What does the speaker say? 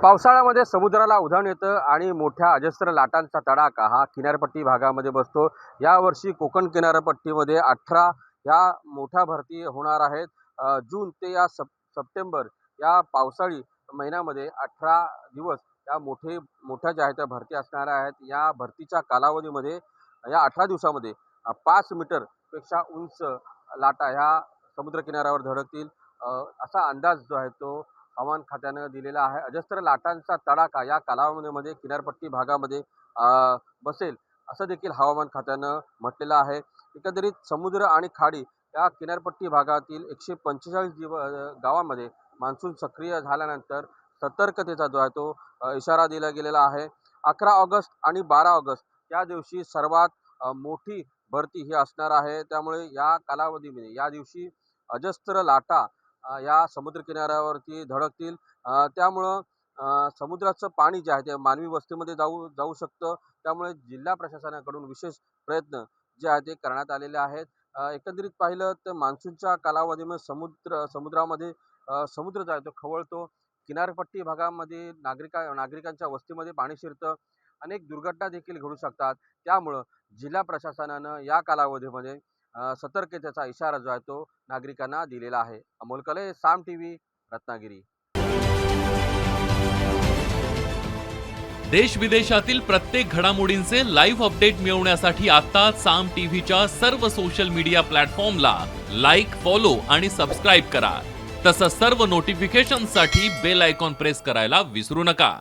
पावसाळ्यामध्ये समुद्राला उधाण येतं आणि मोठ्या अजस्त्र लाटांचा तडाखा हा किनारपट्टी भागामध्ये बसतो। यावर्षी कोकण किनारपट्टीमध्ये 18 या मोठ्या भरती होणार आहेत। जून ते सप्टेंबर या पावसाळी महिन्यामध्ये 18 दिवस या मोठ्या ज्या आहेत त्या भरती असणार आहेत। या भरतीच्या कालावधीमध्ये या 18 दिवसामध्ये 5 मीटर पेक्षा उंच लाटा ह्या समुद्र किनाऱ्यावर धडकतील असा अंदाज जो आहे तो हवामान खात्यानं दिलेला आहे। अजस्त्र लाटांचा तडाखा या कालावधीमध्ये किनारपट्टी भागामध्ये बसेल असं देखील हवामान खात्यानं म्हटलेलं आहे। एकंदरीत समुद्र आणि खाडी या किनारपट्टी भागातील 145 गावांमध्ये मान्सून सक्रिय झाल्यानंतर सतर्कतेचा जो आहे तो इशारा दिला गेलेला आहे। 11 ऑगस्ट आणि 12 ऑगस्ट या दिवशी सर्वात मोठी भरती ही असणार आहे। त्यामुळे या कालावधीमध्ये या दिवशी अजस्त्र लाटा या समुद्र किनाऱ्यावरती धडकतील। त्यामुळं समुद्राचं पाणी जे आहे ते मानवी वस्तीमध्ये जाऊ शकतं। त्यामुळे जिल्हा प्रशासनाकडून विशेष प्रयत्न जे आहे ते करण्यात आलेले आहेत। एकंदरीत पाहिलं तर मान्सूनच्या कालावधीमध्ये समुद्रामध्ये समुद्र जो आहे तो खवळतो। किनारपट्टी भागामध्ये नागरिकांच्या वस्तीमध्ये पाणी शिरतं। अनेक दुर्घटना देखील घडू शकतात। त्यामुळं जिल्हा प्रशासनानं या कालावधीमध्ये सतर्कतेचा इशारा जो आहे तो नागरिकांना दिलेला आहे। अमोल कले, साम टीव्ही, रत्नागिरी। देश विदेशातील प्रत्येक घडामोडींचे लाईव्ह अपडेट मिळवण्यासाठी आता साम टीव्हीच्या सर्व सोशल मीडिया प्लॅटफॉर्मला लाईक, फॉलो आणि सबस्क्राईब करा। तसंच सर्व नोटिफिकेशनसाठी बेल आयकॉन प्रेस करायला विसरू नका।